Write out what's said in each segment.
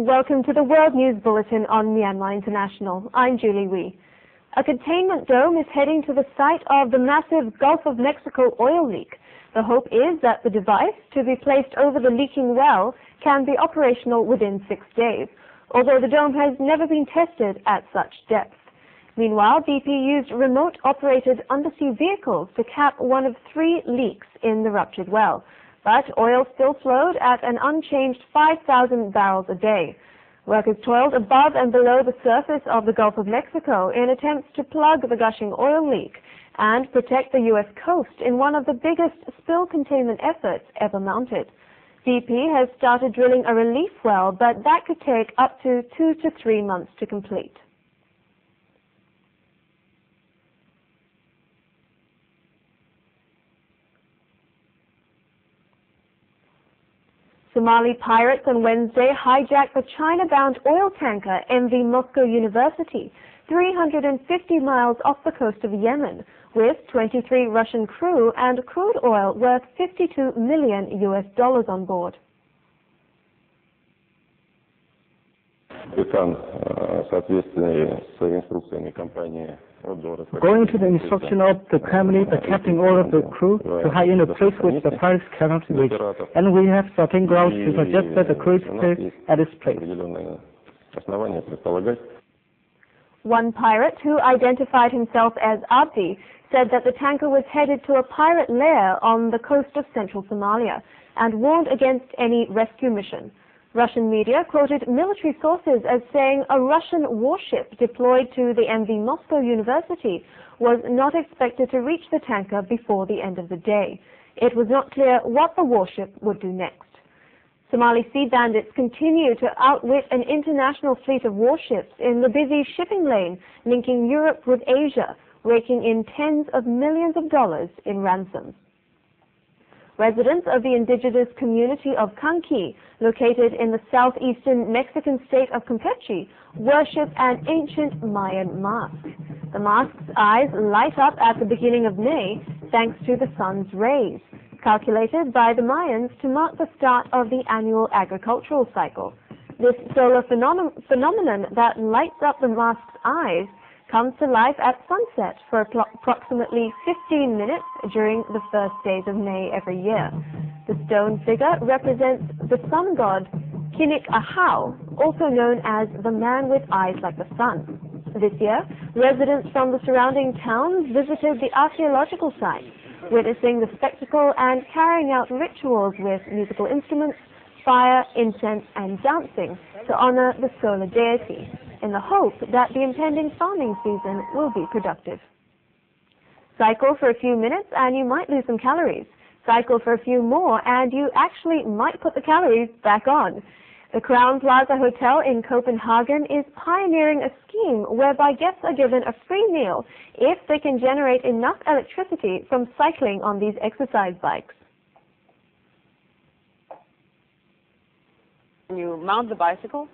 Welcome to the World News Bulletin on Myanmar International. I'm Julie Wee. A containment dome is heading to the site of the massive Gulf of Mexico oil leak. The hope is that the device, to be placed over the leaking well, can be operational within 6 days, although the dome has never been tested at such depth. Meanwhile, BP used remote-operated undersea vehicles to cap one of 3 leaks in the ruptured well. But oil still flowed at an unchanged 5,000 barrels a day. Workers toiled above and below the surface of the Gulf of Mexico in attempts to plug the gushing oil leak and protect the U.S. coast in one of the biggest spill containment efforts ever mounted. BP has started drilling a relief well, but that could take up to 2 to 3 months to complete. Somali pirates on Wednesday hijacked the China-bound oil tanker MV Moscow University, 350 miles off the coast of Yemen, with 23 Russian crew and crude oil worth $52 million on board. Going to the instruction of the company, the captain ordered the crew to hide in a place which the pirates cannot reach, and we have certain grounds to suggest that the crew is placed at this place. One pirate, who identified himself as Abdi, said that the tanker was headed to a pirate lair on the coast of central Somalia and warned against any rescue mission. Russian media quoted military sources as saying a Russian warship deployed to the MV Moscow University was not expected to reach the tanker before the end of the day. It was not clear what the warship would do next. Somali sea bandits continue to outwit an international fleet of warships in the busy shipping lane linking Europe with Asia, raking in tens of millions of dollars in ransoms. Residents of the indigenous community of Kanki, located in the southeastern Mexican state of Campeche, worship an ancient Mayan mask. The mask's eyes light up at the beginning of May thanks to the sun's rays, calculated by the Mayans to mark the start of the annual agricultural cycle. This solar phenomenon that lights up the mask's eyes comes to life at sunset for approximately 15 minutes during the first days of May every year. The stone figure represents the sun god Kinik Ahau, also known as the man with eyes like the sun. This year, residents from the surrounding towns visited the archaeological site, witnessing the spectacle and carrying out rituals with musical instruments, fire, incense, and dancing to honor the solar deity, in the hope that the impending farming season will be productive. Cycle for a few minutes and you might lose some calories. Cycle for a few more and you actually might put the calories back on. The Crown Plaza Hotel in Copenhagen is pioneering a scheme whereby guests are given a free meal if they can generate enough electricity from cycling on these exercise bikes. You mount the bicycle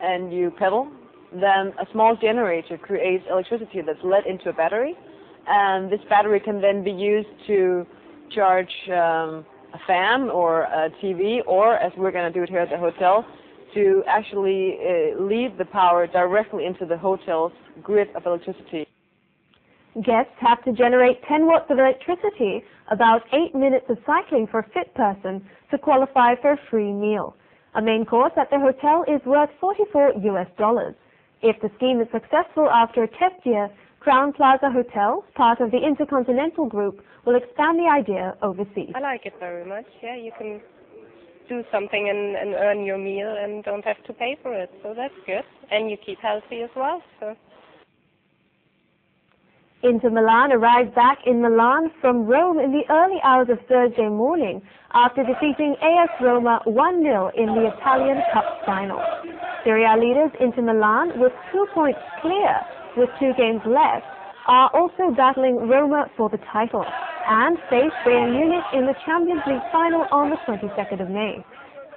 and you pedal, then a small generator creates electricity that's led into a battery, and this battery can then be used to charge a fan or a TV, or, as we're going to do it here at the hotel, to actually lead the power directly into the hotel's grid of electricity. Guests have to generate 10 watts of electricity, about 8 minutes of cycling for a fit person, to qualify for a free meal. A main course at the hotel is worth $44. If the scheme is successful after a test year, Crown Plaza Hotel, part of the Intercontinental Group, will expand the idea overseas. I like it very much. Yeah, you can do something and earn your meal and don't have to pay for it, so that's good. And you keep healthy as well. So. Inter Milan arrived back in Milan from Rome in the early hours of Thursday morning after defeating AS Roma 1-0 in the Italian Cup final. Serie A leaders Inter Milan, with 2 points clear with 2 games left, are also battling Roma for the title and face Bayern Munich in the Champions League final on the 22nd of May.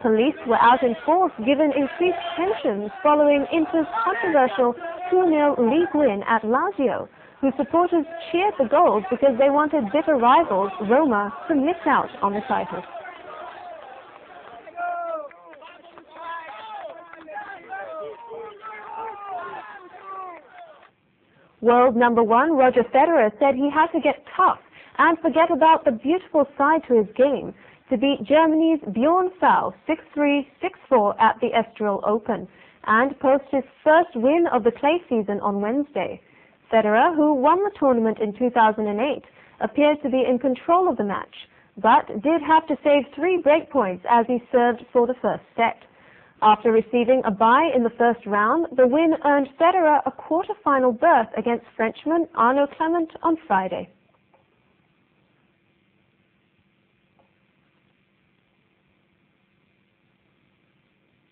Police were out in force given increased tensions following Inter's controversial 2-0 league win at Lazio, whose supporters cheered the goals because they wanted bitter rivals Roma to miss out on the title. World number 1 Roger Federer said he had to get tough and forget about the beautiful side to his game to beat Germany's Bjorn Faul 6-3, 6-4 at the Estoril Open and post his first win of the clay season on Wednesday. Federer, who won the tournament in 2008, appeared to be in control of the match, but did have to save 3 break points as he served for the first set. After receiving a bye in the first round, the win earned Federer a quarter-final berth against Frenchman Arnaud Clement on Friday.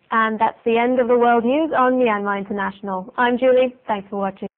And that's the end of the world news on Myanmar International. I'm Julie. Thanks for watching.